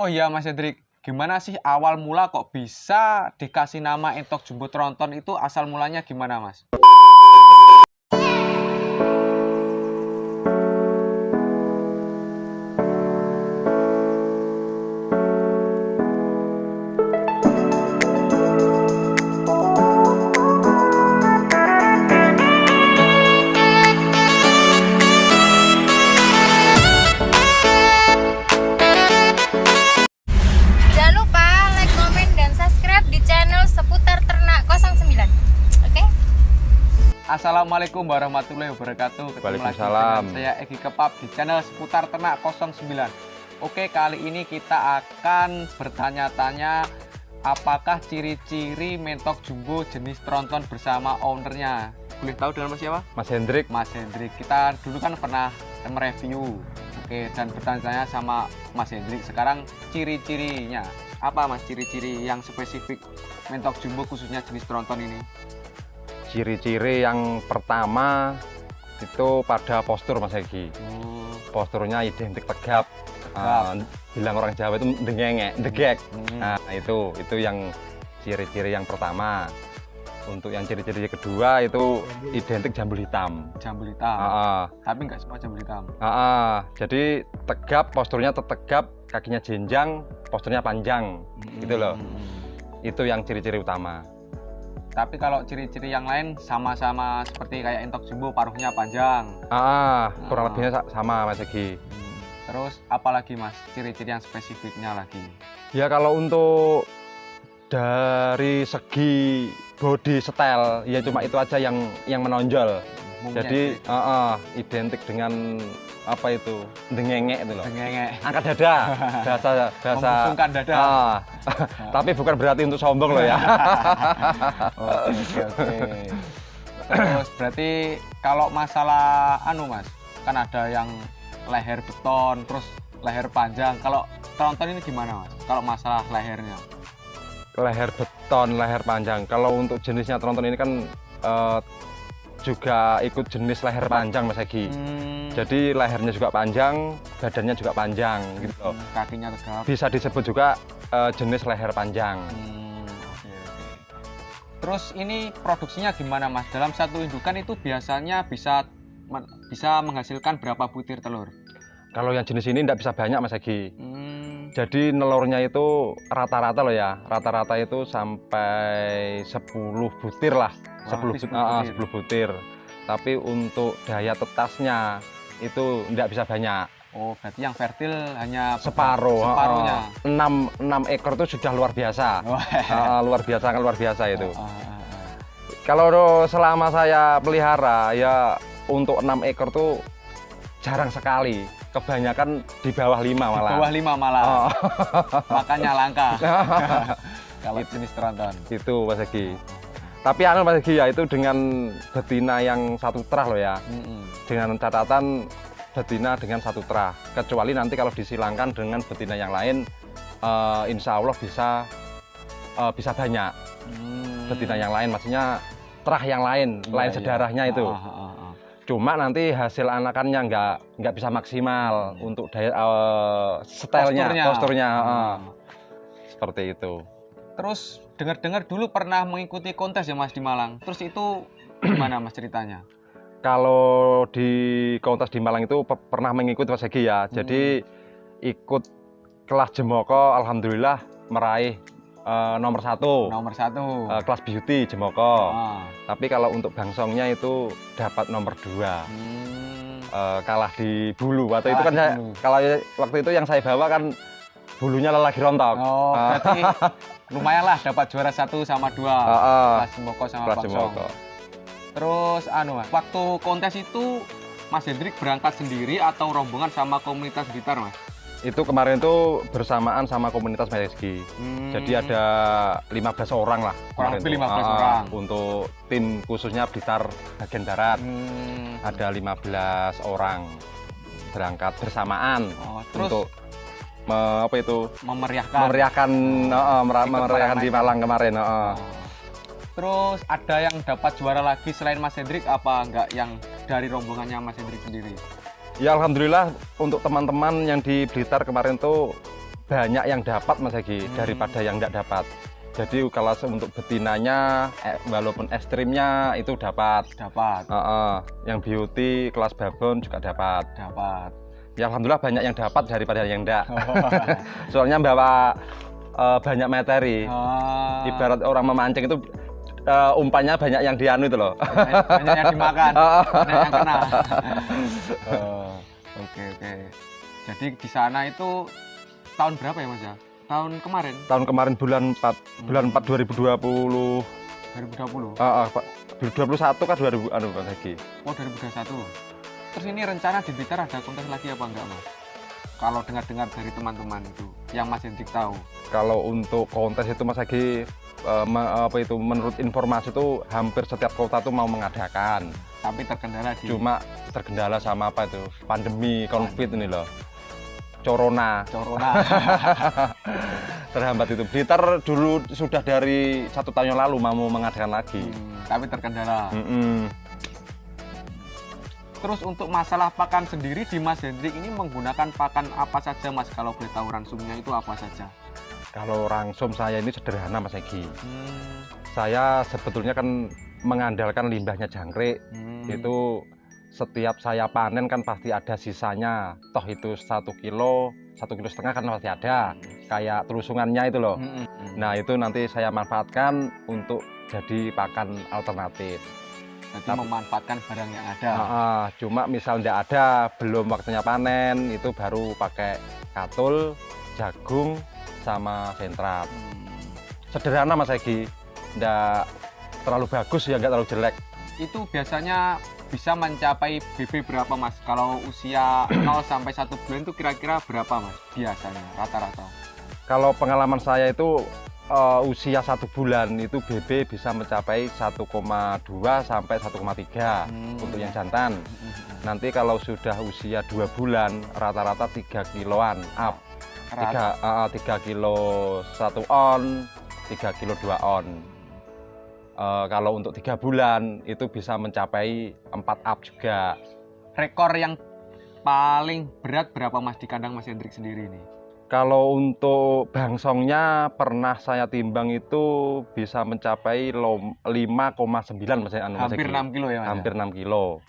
Oh iya Mas Hendrik, gimana sih awal mula kok bisa dikasih nama entok jumbo tronton itu asal mulanya gimana Mas? Jangan lupa like, komen, dan subscribe di channel Seputar Ternak 09. Oke? Assalamualaikum warahmatullahi wabarakatuh. Ketemu lagi Waalaikumsalam. dengan saya Egi Kepap di channel Seputar Ternak 09. Oke, kali ini kita akan bertanya-tanya apakah ciri-ciri mentok jumbo jenis tronton bersama ownernya. Boleh tahu dengan Mas siapa? Mas Hendrik, Mas Hendrik. Kita dulu kan pernah mereview. Oke, dan bertanya sama Mas Hendrik. Sekarang ciri-cirinya. Apa Mas ciri-ciri yang spesifik mentok jumbo khususnya jenis tronton ini? ciri-ciri yang pertama itu pada postur Mas Egi. Posturnya identik tegap. Bilang orang Jawa itu degek. Nah, itu yang ciri-ciri yang pertama. Untuk yang ciri-ciri kedua itu identik jambul hitam. Jambul hitam. Tapi nggak semua jambul hitam. Jadi tegap, posturnya tegap, kakinya jenjang, posturnya panjang, gitu loh. Itu yang ciri-ciri utama. Tapi kalau ciri-ciri yang lain sama-sama seperti kayak entok jumbo, paruhnya panjang. Kurang lebihnya sama Mas Egi. Terus apalagi Mas ciri-ciri yang spesifiknya lagi? Ya kalau untuk dari segi body style ya cuma itu aja yang menonjol. Umumnya Jadi identik dengan apa itu dengengek itu loh. dengengek. Angkat dada, bahasa Membusungkan dada. Tapi bukan berarti untuk sombong loh ya. Oke. Terus berarti kalau masalah Mas, kan ada yang leher beton, terus leher panjang. Kalau tronton ini gimana Mas? Kalau masalah lehernya? Leher beton, leher panjang. Kalau untuk jenisnya tronton ini kan juga ikut jenis leher panjang Mas Egi. Jadi lehernya juga panjang, badannya juga panjang gitu loh. Kakinya tegap. Bisa disebut juga jenis leher panjang. Oke. Terus ini produksinya gimana Mas? Dalam satu indukan itu biasanya bisa menghasilkan berapa butir telur? Kalau yang jenis ini tidak bisa banyak Mas Egi. Jadi nelurnya itu rata-rata loh ya. Rata-rata itu sampai 10 butir lah. 10 butir. Tapi untuk daya tetasnya itu tidak bisa banyak. Oh, berarti yang fertil hanya separuhnya. 6 ekor itu sudah luar biasa. Luar biasa itu. Kalau selama saya pelihara ya untuk 6 ekor tuh jarang sekali. Kebanyakan di bawah 5 malah. Di bawah 5 malah. Makanya langka. Kalau jenis tronton. Itu Mas Egi. Tapi Mas Egi ya itu dengan betina yang satu terah loh ya. Dengan catatan betina dengan satu terah. Kecuali nanti kalau disilangkan dengan betina yang lain, insya Allah bisa banyak. Betina yang lain, maksudnya terah yang lain, sedarahnya itu. Cuma nanti hasil anakannya nggak bisa maksimal untuk daya stylenya, posturnya. Seperti itu. Terus dengar-dengar dulu pernah mengikuti kontes ya Mas di Malang. Terus itu gimana Mas ceritanya? Kalau di kontes di Malang itu pernah mengikuti Mas Egi ya. Jadi ikut kelas Jemoko, alhamdulillah meraih nomor 1. Kelas beauty Jemoko. Tapi kalau untuk bangsongnya itu dapat nomor 2. Kalah di bulu. Waktu itu kan kalau waktu itu yang saya bawa kan bulunya lagi rontok. Oh, berarti lumayan lah dapat juara 1 sama 2. Kelas Jemoko sama bangsong. Terus Mas, waktu kontes itu Mas Hendrik berangkat sendiri atau rombongan sama komunitas Blitar Mas? Itu kemarin itu bersamaan sama komunitas Mas Egi. Jadi ada 15 orang lah. Kurang lebih 15 orang. Untuk tim khususnya Blitar bagian barat. Ada 15 orang berangkat bersamaan. Terus untuk memeriahkan di Malang kemarin. Terus ada yang dapat juara lagi selain Mas Hendrik apa enggak yang dari rombongannya Mas Hendrik sendiri? Ya alhamdulillah untuk teman-teman yang di Blitar kemarin tuh banyak yang dapat Mas Egi daripada yang tidak dapat. Jadi kalau untuk betinanya walaupun ekstrimnya itu dapat. Yang beauty kelas babon juga dapat. Ya alhamdulillah banyak yang dapat daripada yang enggak. Soalnya bawa banyak materi. Ibarat orang memancing itu umpannya banyak yang dianu itu loh. Banyak yang dimakan, banyak yang kena. Oke. Jadi di sana itu tahun berapa ya Mas ya? Tahun kemarin? Tahun kemarin bulan 4 2020. 2020? 2021 kan 2000 Mas Egi. Oh 2021. Terus ini rencana di Blitar ada kontes lagi apa enggak Mas? Kalau dengar-dengar dari teman-teman itu yang Mas Hendrik tahu. Kalau untuk kontes itu Mas Egi menurut informasi itu hampir setiap kota tuh mau mengadakan. Tapi terkendala Cuma terkendala sama apa itu? Pandemi, Covid ini loh. Corona. Terhambat itu. Blitar dulu sudah dari 1 tahun yang lalu mau mengadakan lagi. Tapi terkendala. Terus untuk masalah pakan sendiri di Mas Hendrik ini menggunakan pakan apa saja Mas? Kalau boleh tahu rangsumnya itu apa saja? Kalau rangsum saya ini sederhana Mas Egi. Saya sebetulnya kan mengandalkan limbahnya jangkrik. Itu setiap saya panen kan pasti ada sisanya. Toh itu 1 kilo, 1,5 kilo kan pasti ada. Kayak telusungannya itu loh. Nah itu nanti saya manfaatkan untuk jadi pakan alternatif. Jadi memanfaatkan barang yang ada. Cuma misal tidak ada, belum waktunya panen, itu baru pakai katul, jagung, sama sentrat. Sederhana Mas Egi, tidak terlalu bagus ya, nggak terlalu jelek. Itu biasanya bisa mencapai BB berapa Mas? Kalau usia 0 sampai 1 bulan itu kira-kira berapa Mas? Biasanya rata-rata. Kalau pengalaman saya itu usia 1 bulan itu BB bisa mencapai 1,2 sampai 1,3 untuk yang jantan. Nanti kalau sudah usia 2 bulan rata-rata 3 kiloan up. 3 kilo 1 on, 3 kilo 2 on. Kalau untuk 3 bulan itu bisa mencapai 4 up juga. Rekor yang paling berat berapa Mas di kandang Mas Hendrik sendiri ini? Kalau untuk bangsongnya pernah saya timbang itu bisa mencapai 5,9 Mas. Hampir 6 kilo ya Mas? Hampir 6 kilo.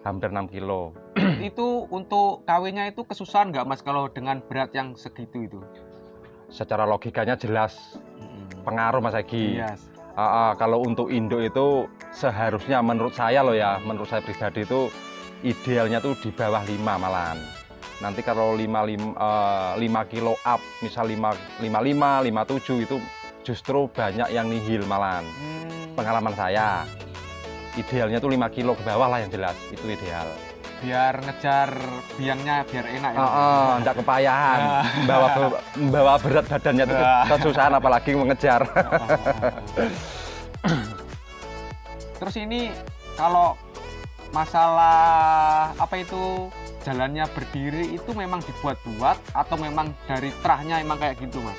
Hampir 6 kilo. Itu untuk kawinnya itu kesusahan nggak Mas kalau dengan berat yang segitu itu? Secara logikanya jelas pengaruh Mas Egi. Yes. Kalau untuk induk itu seharusnya menurut saya loh ya, menurut saya pribadi itu idealnya tuh di bawah 5 malahan. Nanti kalau 5 kilo up, misal 55, 57 itu justru banyak yang nihil malahan. Pengalaman saya, idealnya tuh 5 kilo ke bawah lah yang jelas, itu ideal. Biar ngejar biangnya biar enak ya. Enggak kepayahan, bawa berat badannya itu kesusahan apalagi mengejar. Terus ini kalau masalah apa itu jalannya berdiri itu memang dibuat-buat atau memang dari terahnya emang kayak gitu Mas?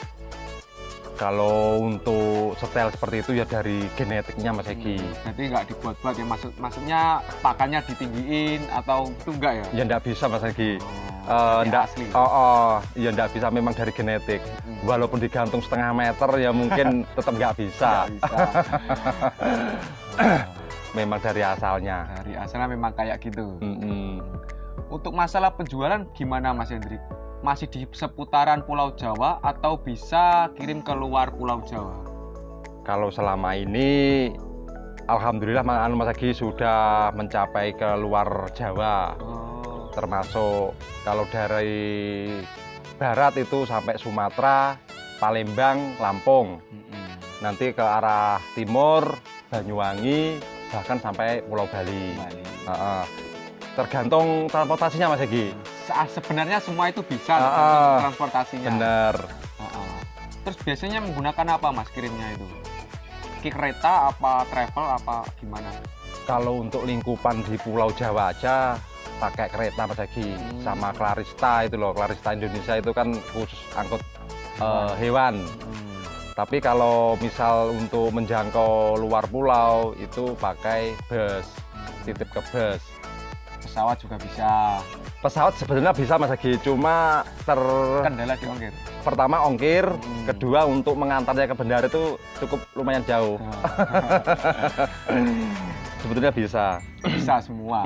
Kalau untuk setel seperti itu ya dari genetiknya Mas Egi. Jadi nggak dibuat-buat ya, maksudnya pakannya ditinggiin atau itu enggak ya? Ya enggak bisa Mas Egi. Enggak asli. Ya enggak bisa, memang dari genetik. Walaupun digantung setengah meter ya mungkin tetap nggak bisa. Memang dari asalnya. Dari asalnya memang kayak gitu. Untuk masalah penjualan gimana Mas Hendrik? Masih di seputaran Pulau Jawa atau bisa kirim ke luar Pulau Jawa? Kalau selama ini alhamdulillah Mas Egi sudah mencapai ke luar Jawa. Termasuk kalau dari barat itu sampai Sumatera, Palembang, Lampung. Nanti ke arah timur, Banyuwangi, bahkan sampai Pulau Bali. Tergantung transportasinya Mas Egi. Sebenarnya semua itu bisa transportasinya. Bener. Terus biasanya menggunakan apa Mas kirimnya itu? Kereta apa travel apa gimana? Kalau untuk lingkupan di Pulau Jawa aja pakai kereta Mas Egi. Sama Clarista itu loh, Clarista Indonesia itu kan khusus angkut hewan. Tapi kalau misal untuk menjangkau luar pulau itu pakai bus, titip ke bus. Pesawat juga bisa. Pesawat sebenarnya bisa Mas Egi, cuma Kendala di ongkir. pertama ongkir, kedua untuk mengantarnya ke bandara itu cukup lumayan jauh. Sebetulnya bisa. Bisa semua.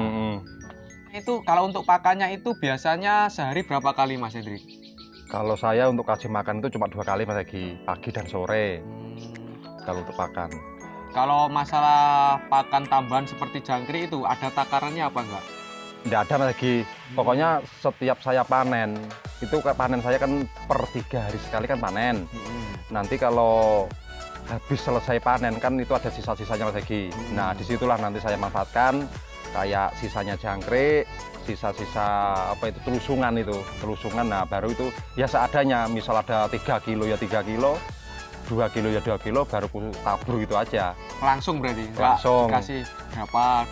Itu kalau untuk pakannya itu biasanya sehari berapa kali Mas Hendrik? Kalau saya untuk kasih makan itu cuma 2 kali Mas Egi, pagi dan sore. Kalau untuk pakan. Kalau masalah pakan tambahan seperti jangkrik itu ada takarannya apa enggak? Tidak ada Mas Egi. Pokoknya setiap saya panen, itu panen saya kan per 3 hari sekali kan panen. Nanti kalau habis selesai panen kan itu ada sisa-sisanya Mas Egi. Nah disitulah nanti saya manfaatkan kayak sisanya jangkrik, sisa-sisa apa itu telusungan nah baru itu ya seadanya, misal ada 3 kilo ya 3 kilo, 2 kilo ya 2 kilo, baru tabur gitu aja. Langsung berarti? Langsung. Kasih berapa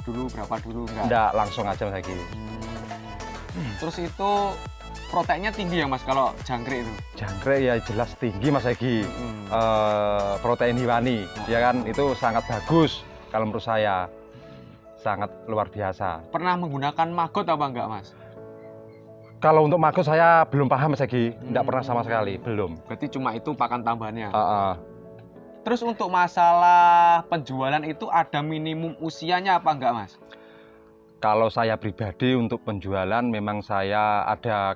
dulu Enggak, langsung aja Mas Egi. Terus itu proteinnya tinggi ya Mas kalau jangkrik itu? Jangkrik ya jelas tinggi Mas Egi. Protein hewani ya kan, itu sangat bagus kalau menurut saya, sangat luar biasa. Pernah menggunakan maggot apa enggak Mas? Kalau untuk maggot saya belum paham Mas Egi, enggak pernah sama sekali, belum. Berarti cuma itu pakan tambahannya? Terus untuk masalah penjualan itu ada minimum usianya apa enggak Mas? Kalau saya pribadi untuk penjualan memang saya ada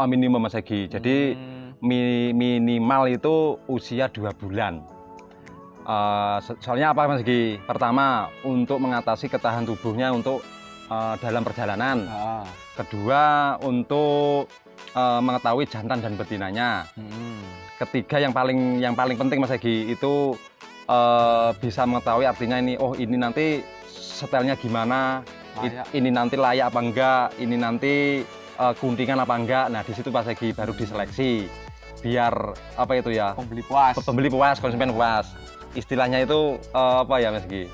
minimum Mas Egi. Jadi minimal itu usia 2 bulan. Soalnya apa Mas Egi? Pertama, untuk mengatasi ketahanan tubuhnya untuk dalam perjalanan. Kedua, untuk mengetahui jantan dan betinanya. Ketiga, yang paling penting Mas Egi itu bisa mengetahui artinya ini, oh ini nanti setelnya gimana, ini nanti layak apa enggak, ini nanti kuntingan apa enggak. Nah di situ Mas Egi baru diseleksi biar apa itu ya, pembeli puas, konsumen puas. Istilahnya itu apa ya Mas Egi,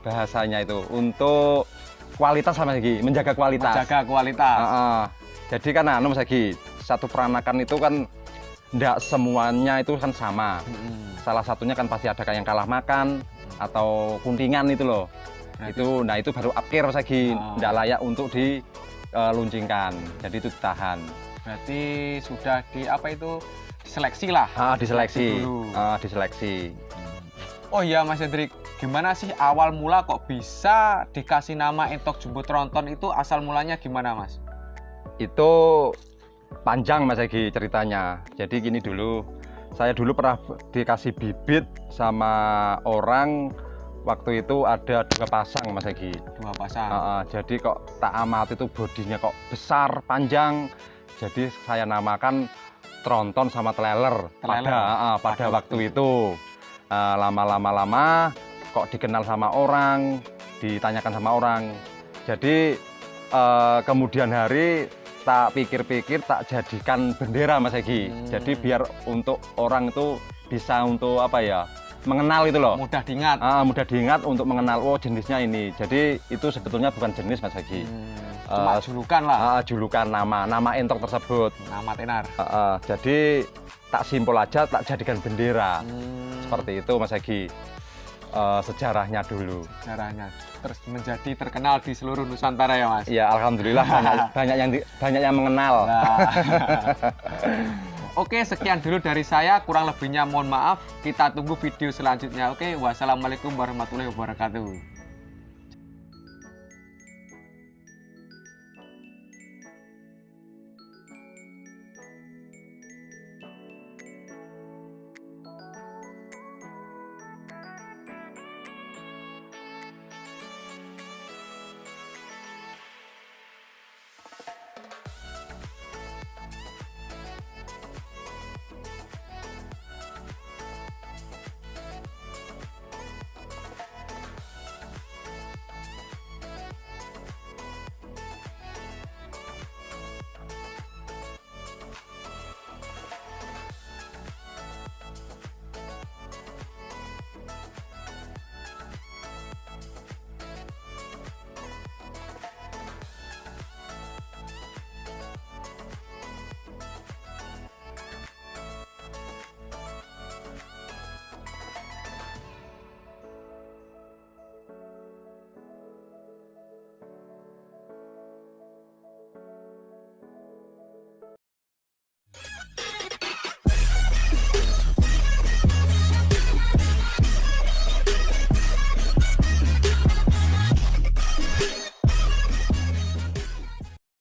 bahasanya itu untuk kualitas Mas Egi, menjaga kualitas. Jadi kan Mas Egi, satu peranakan itu kan enggak semuanya itu kan sama. Salah satunya kan pasti ada yang kalah makan atau kuntingan itu loh. Nah itu baru akhir Mas Egi, enggak layak untuk diluncingkan. Jadi itu ditahan. Berarti sudah diseleksi lah. Diseleksi. Oh iya Mas Hendrik, gimana sih awal mula kok bisa dikasih nama entok jumbo tronton itu, asal mulanya gimana Mas? Itu panjang Mas Egi ceritanya. Jadi gini dulu, saya dulu pernah dikasih bibit sama orang, waktu itu ada 2 pasang Mas Egi. 2 pasang? Jadi kok tak amati itu bodinya kok besar, panjang. Jadi saya namakan tronton sama teleler pada waktu itu. Lama-lama kok dikenal sama orang, ditanyakan sama orang. Jadi kemudian hari tak pikir-pikir, tak jadikan bendera Mas Egi. Jadi biar untuk orang itu bisa untuk apa ya, mengenal itu loh. Mudah diingat. Mudah diingat untuk mengenal, oh jenisnya ini. Jadi itu sebetulnya bukan jenis Mas Egi. Cuma julukan lah. Julukan nama entok tersebut. Nama tenar. Jadi tak simpel aja, tak jadikan bendera. Seperti itu Mas Egi. Sejarahnya dulu. Sejarahnya terus menjadi terkenal di seluruh Nusantara ya Mas? Ya alhamdulillah banyak yang mengenal. Oke, sekian dulu dari saya, kurang lebihnya mohon maaf. Kita tunggu video selanjutnya. Oke, wassalamualaikum warahmatullahi wabarakatuh.